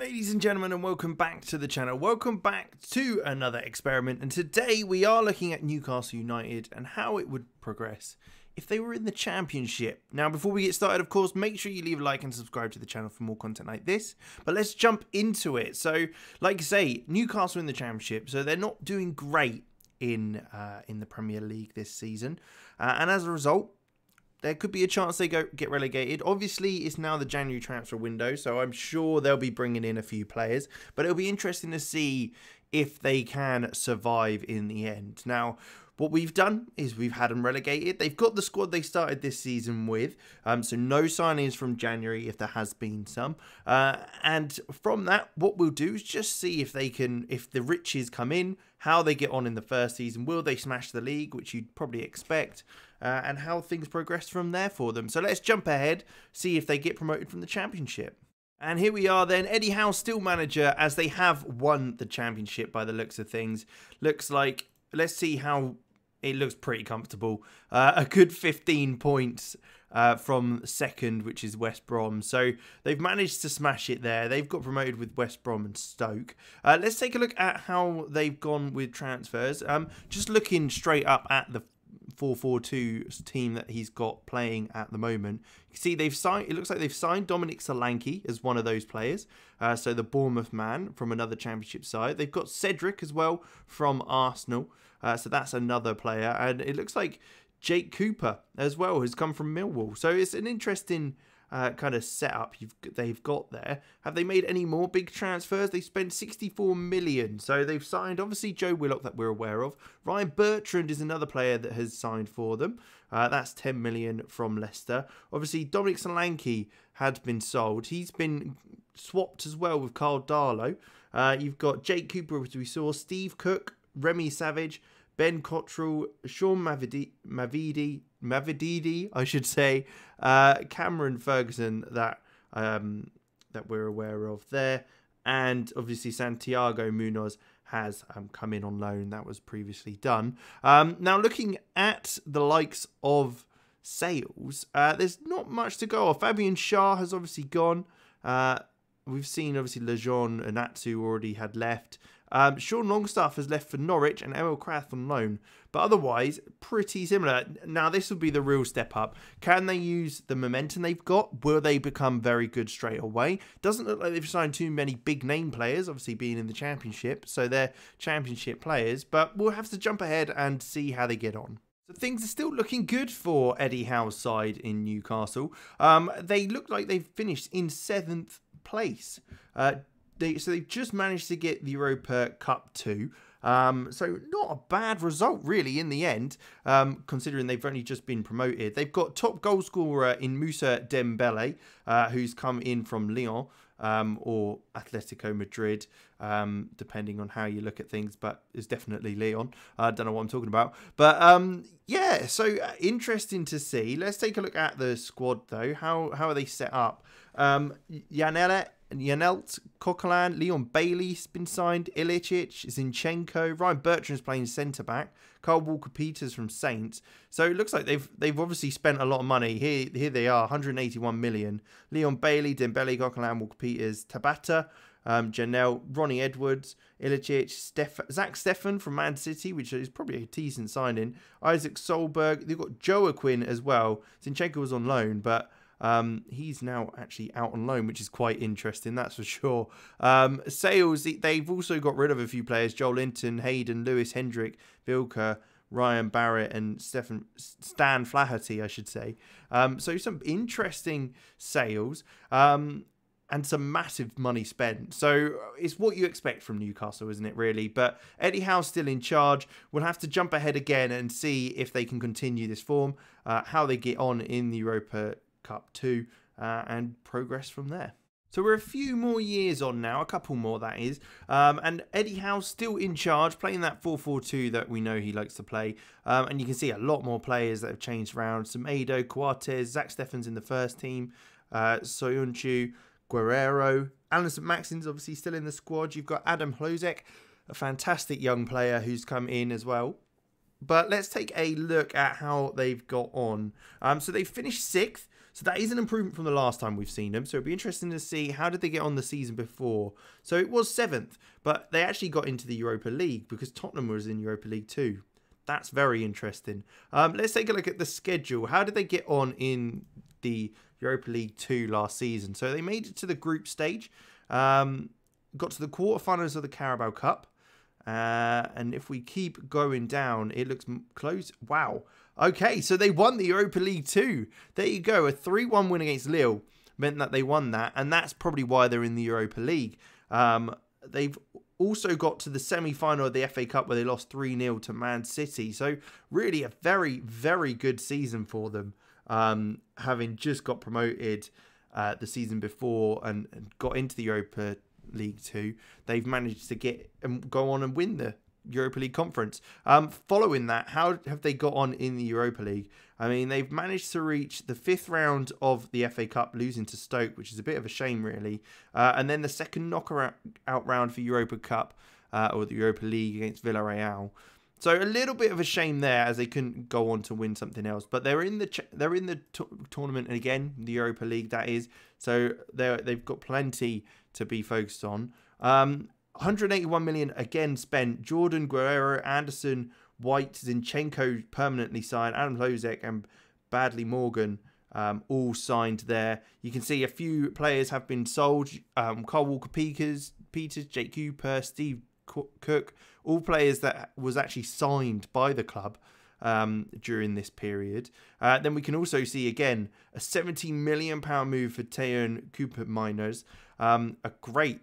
Ladies and gentlemen, and welcome back to the channel. Welcome back to another experiment, and today we are looking at Newcastle United and how it would progress if they were in the Championship. Now, before we get started, of course, make sure you leave a like and subscribe to the channel for more content like this. But let's jump into it. So, like I say, Newcastle in the Championship, so they're not doing great in the Premier League this season, and as a result, there could be a chance they get relegated. Obviously, it's now the January transfer window, so I'm sure they'll be bringing in a few players. But it'll be interesting to see if they can survive in the end. Now, what we've done is we've had them relegated. They've got the squad they started this season with, so no signings from January if there has been some. And from that, what we'll do is just see if they can, if the riches come in, how they get on in the first season. Will they smash the league, which you'd probably expect, and how things progress from there for them. So let's jump ahead, see if they get promoted from the Championship. And here we are then, Eddie Howe still manager, as they have won the Championship by the looks of things. Looks like, let's see how, it looks pretty comfortable. A good 15 points from second, which is West Brom. So they've managed to smash it there. They've got promoted with West Brom and Stoke. Let's take a look at how they've gone with transfers. Just looking straight up at the 4-4-2 team that he's got playing at the moment. You can see they've signed, it looks like they've signed Dominic Solanke as one of those players. So the Bournemouth man from another Championship side. They've got Cedric as well from Arsenal. So that's another player. And it looks like Jake Cooper as well has come from Millwall. So it's an interesting kind of setup they've got there. Have they made any more big transfers? They spent 64 million. So they've signed, obviously, Joe Willock that we're aware of. Ryan Bertrand is another player that has signed for them. That's 10 million from Leicester. Obviously, Dominic Solanke had been sold. He's been swapped as well with Carl Darlow. You've got Jake Cooper, as we saw, Steve Cook, Remy Savage, Ben Cottrell, Sean Mavididi, I should say, Cameron Ferguson that we're aware of there, and obviously Santiago Munoz has come in on loan. That was previously done. Now looking at the likes of sales, there's not much to go off. Fabian Schär has obviously gone. We've seen obviously Lejeune and Atsu already had left. Sean Longstaff has left for Norwich and Emil Krath on loan. But otherwise, pretty similar. Now, this will be the real step up. Can they use the momentum they've got? Will they become very good straight away? Doesn't look like they've signed too many big name players, obviously being in the Championship. So they're Championship players. But we'll have to jump ahead and see how they get on. So things are still looking good for Eddie Howe's side in Newcastle. They look like they've finished in 7th place. So they've just managed to get the Europa Cup 2. So not a bad result really in the end, considering they've only just been promoted. They've got top goal scorer in Moussa Dembele, who's come in from Lyon or Atletico Madrid, depending on how you look at things, but it's definitely Lyon. I don't know what I'm talking about. But yeah, so interesting to see. Let's take a look at the squad though. How are they set up? Janelt, Coquelin, Leon Bailey's been signed, Ilicic, Zinchenko, Ryan Bertrand's playing centre-back, Carl Walker-Peters from Saints. So it looks like they've obviously spent a lot of money. Here they are, 181 million. Leon Bailey, Dembele, Coquelin, Walker-Peters, Tabata, Janelle, Ronnie Edwards, Ilicic, Zach Steffen from Man City, which is probably a decent signing. Isaac Solberg. They've got Joaquin as well. Zinchenko was on loan, but he's now actually out on loan, which is quite interesting, that's for sure. Sales, they've also got rid of a few players. Joel Linton, Hayden, Lewis, Hendrick, Vilka, Ryan Barrett, and Stan Flaherty, I should say. So some interesting sales. And some massive money spent. So it's what you expect from Newcastle, isn't it, really? But Eddie Howe's still in charge. We'll have to jump ahead again and see if they can continue this form, how they get on in the Europa Cup 2, and progress from there. So we're a few more years on now, a couple more that is, and Eddie Howe's still in charge, playing that 4-4-2 that we know he likes to play, and you can see a lot more players that have changed around. Semedo, Coates, Zach Steffens in the first team, Soyuncu, Guerrero, Alan St. Maxim's obviously still in the squad. You've got Adam Hlozek, a fantastic young player who's come in as well. But let's take a look at how they've got on. So they finished 6th. So that is an improvement from the last time we've seen them. So it'll be interesting to see how did they get on the season before. So it was 7th, but they actually got into the Europa League because Tottenham was in Europa League too. That's very interesting. Let's take a look at the schedule. How did they get on in the Europa League 2 last season? So they made it to the group stage, got to the quarterfinals of the Carabao Cup. And if we keep going down, it looks close. Wow. Okay, so they won the Europa League 2. There you go. A 3-1 win against Lille meant that they won that. And that's probably why they're in the Europa League. They've also got to the semi-final of the FA Cup where they lost 3-0 to Man City. So really a very, very good season for them. Having just got promoted the season before and got into the Europa League 2, they've managed to get and go on and win the Europa League conference. Following that, how have they got on in the Europa League? I mean, they've managed to reach the 5th round of the FA Cup, losing to Stoke, which is a bit of a shame, really. And then the second knockout round for Europa Cup, or the Europa League against Villarreal. So a little bit of a shame there, as they couldn't go on to win something else. But they're in the tournament again, the Europa League, that is. So they've got plenty to be focused on. 181 million again spent. Jordan, Guerrero, Anderson, White, Zinchenko permanently signed. Adam Lozek and Badley Morgan all signed there. You can see a few players have been sold. Carl Walker-Peters, Jake Cooper, Steve Cook, all players that was actually signed by the club during this period. Then we can also see again a £17 million move for Teon Cooper Miners, a great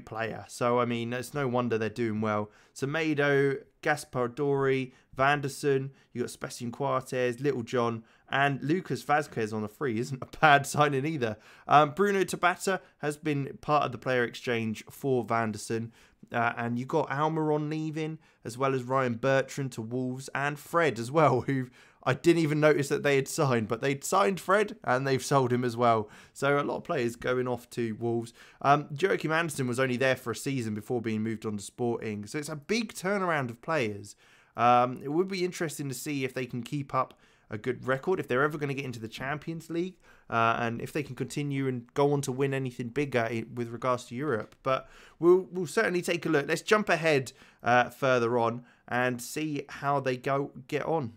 player. So I mean, it's no wonder they're doing well. Semedo, Gasparidori, Vanderson, you got Sebastian Quartes, Little John, and Lucas Vazquez on a free isn't a bad signing either. Bruno Tabata has been part of the player exchange for Vanderson. And you got Almiron leaving, as well as Ryan Bertrand to Wolves, and Fred as well, who I didn't even notice that they had signed, but they'd signed Fred and they've sold him as well. So a lot of players going off to Wolves. Joachim Anderson was only there for a season before being moved on to Sporting. So it's a big turnaround of players. It would be interesting to see if they can keep up a good record, if they're ever going to get into the Champions League, and if they can continue and go on to win anything bigger with regards to Europe. But we'll certainly take a look. Let's jump ahead further on and see how they get on.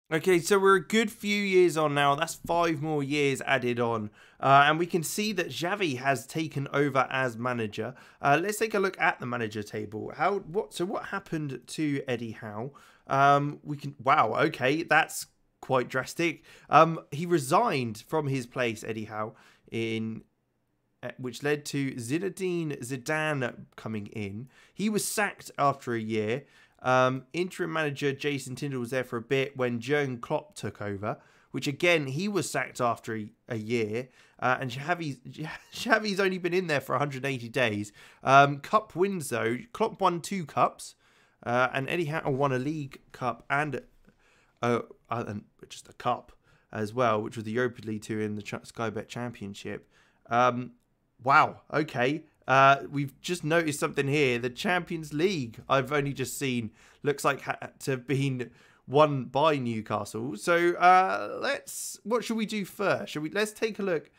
Okay, so we're a good few years on now. That's 5 more years added on. And we can see that Xavi has taken over as manager. Let's take a look at the manager table. What happened to Eddie Howe? Wow, okay, that's quite drastic. He resigned from his place, Eddie Howe, which led to Zinedine Zidane coming in. He was sacked after a year. Interim manager Jason Tindall was there for a bit when Jurgen Klopp took over, which again, he was sacked after a year. And Xavi's only been in there for 180 days. Cup wins though. Klopp won 2 cups, and Eddie Howe won a League Cup and just a cup as well, which was the Europa League 2 in the Sky Bet Championship. Wow, okay. We've just noticed something here. The Champions League, I've only just seen, looks like to have been won by Newcastle. So what should we do first? Let's take a look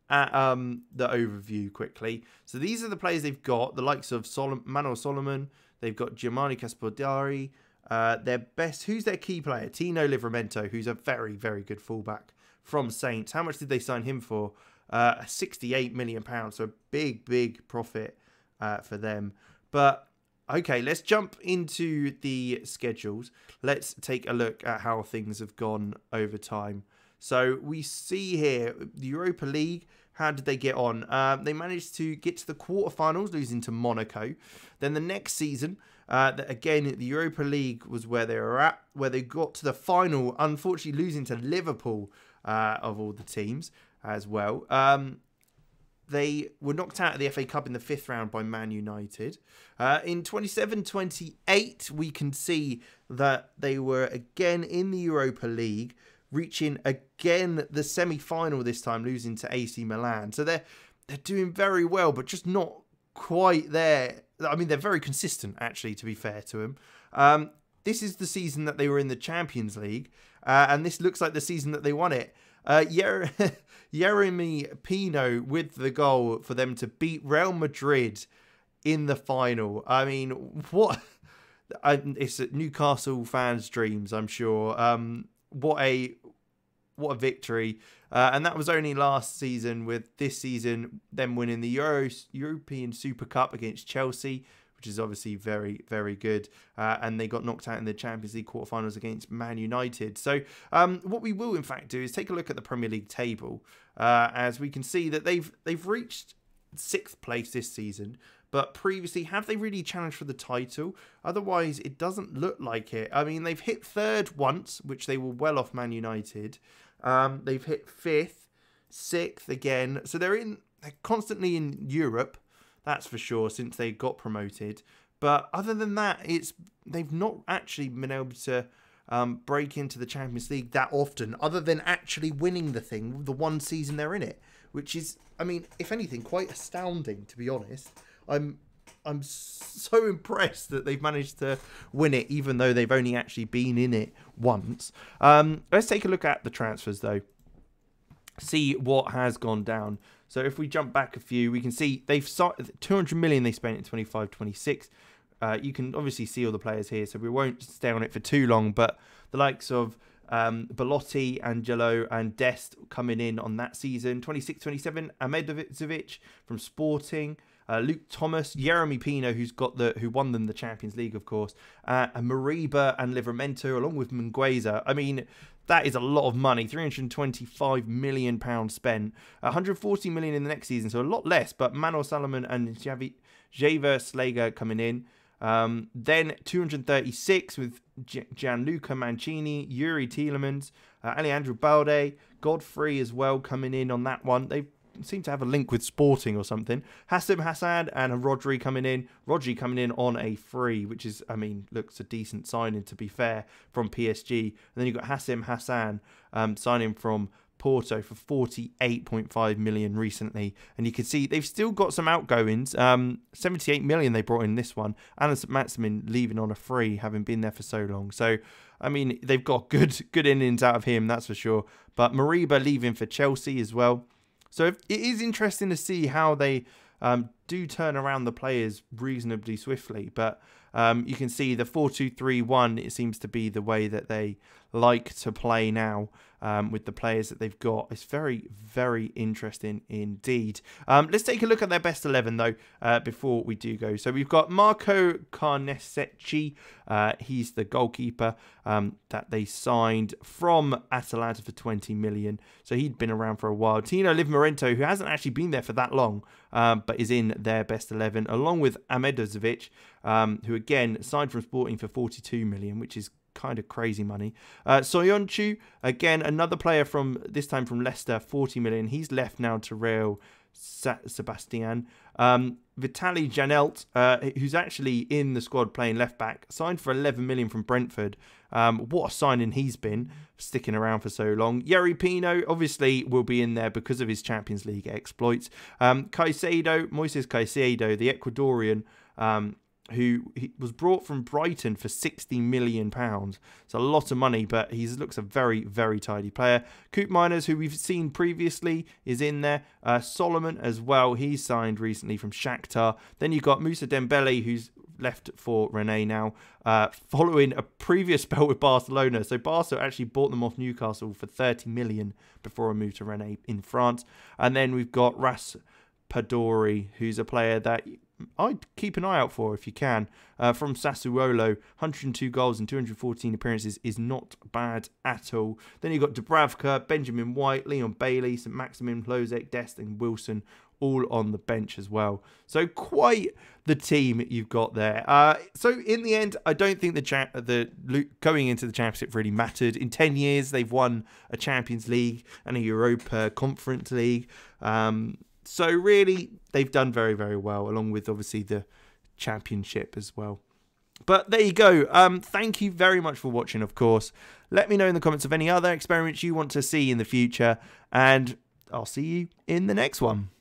at the overview quickly. So these are the players they've got, the likes of Manuel Solomon. They've got Giovanni Caspodari. Who's their key player? Tino Livramento, who's a very, very good fullback from Saints. How much did they sign him for? £68 million, so a big profit for them. But okay, let's jump into the schedules. Let's take a look at how things have gone over time. So we see here the Europa League. How did they get on? They managed to get to the quarterfinals, losing to Monaco. Then the next season, again, the Europa League was where they were at, where they got to the final, unfortunately losing to Liverpool of all the teams as well. They were knocked out of the FA Cup in the 5th round by Man United. In 27-28, we can see that they were again in the Europa League, reaching again the semi-final this time, losing to AC Milan. So they're doing very well, but just not quite there. I mean, they're very consistent, actually, to be fair to them. This is the season that they were in the Champions League, and this looks like the season that they won it. Jeremy Pino with the goal for them to beat Real Madrid in the final. I mean, what? It's Newcastle fans' dreams, I'm sure. What a victory. And that was only last season, with this season them winning the European Super Cup against Chelsea, which is obviously very, very good. And they got knocked out in the Champions League quarterfinals against Man United. So what we will, in fact, do is take a look at the Premier League table, as we can see that they've reached 6th place this season. But previously, have they really challenged for the title? Otherwise, it doesn't look like it. I mean, they've hit 3rd once, which they were well off Man United. They've hit 5th, 6th again. So they're constantly in Europe, that's for sure, since they got promoted. But other than that, they've not actually been able to break into the Champions League that often, other than actually winning the thing the one season they're in it, which is, I mean, if anything, quite astounding, to be honest. I'm so impressed that they've managed to win it, even though they've only actually been in it once. Let's take a look at the transfers, though. See what has gone down. So if we jump back a few, we can see they've 200 million they spent in 25-26. You can obviously see all the players here, so we won't stay on it for too long. But the likes of Belotti, Angelo and Dest coming in on that season. 26-27, Amedovic from Sporting. Luke Thomas, Jeremy Pino, who won them the Champions League, of course, and Mariba and Livramento, along with Mingueza. I mean, that is a lot of money. £325 million spent. 140 million in the next season, so a lot less. But Manuel Salomon and Javier Slager coming in. Then 236 with Gianluca Mancini, Yuri Tielemans, Alejandro Balde, Godfrey as well coming in on that one. They seem to have a link with Sporting or something. Hassan Hassan and Rodri coming in. Rodri coming in on a free, which is, I mean, looks a decent signing, to be fair, from PSG. And then you've got Hassan Hassan signing from Porto for 48.5 million recently. And you can see they've still got some outgoings. 78 million they brought in this one. Alan Maximin leaving on a free, having been there for so long. So, I mean, they've got good innings out of him, that's for sure. But Mariba leaving for Chelsea as well. So it is interesting to see how they do turn around the players reasonably swiftly. But you can see the 4-2-3-1, it seems to be the way that they like to play now with the players that they've got. It's very, very interesting indeed. Let's take a look at their best 11, though, before we do go. So we've got Marco Carnesecchi. He's the goalkeeper that they signed from Atalanta for 20 million. So he'd been around for a while. Tino Livramento, who hasn't actually been there for that long, but is in their best 11, along with Amedovic, who again signed from Sporting for 42 million, which is kind of crazy money. Soyuncu, again, another player from this time from Leicester, 40 million. He's left now to Real Sebastian. Vitaly Janelt, who's actually in the squad playing left back, signed for 11 million from Brentford. What a signing he's been, sticking around for so long. Yeri Pino obviously will be in there because of his Champions League exploits. Moises Caicedo, the Ecuadorian, who was brought from Brighton for £60 million. It's a lot of money, but he looks a very, very tidy player. Coop Miners, who we've seen previously, is in there. Solomon as well. He's signed recently from Shakhtar. Then you've got Moussa Dembele, who's left for Rennes now, following a previous spell with Barcelona. So Barca actually bought them off Newcastle for 30 million before a move to Rennes in France. And then we've got Ras Padori, who's a player that I'd keep an eye out for if you can. From Sassuolo, 102 goals and 214 appearances is not bad at all. Then you've got Dubravka, Benjamin White, Leon Bailey, St. Maximin, Lozek, Dest and Wilson all on the bench as well. So quite the team you've got there. So in the end, I don't think the going into the Championship really mattered. In 10 years, they've won a Champions League and a Europa Conference League. So really, they've done very, very well, along with obviously the championship as well. But there you go. Thank you very much for watching, of course. Let me know in the comments of any other experiments you want to see in the future. And I'll see you in the next one.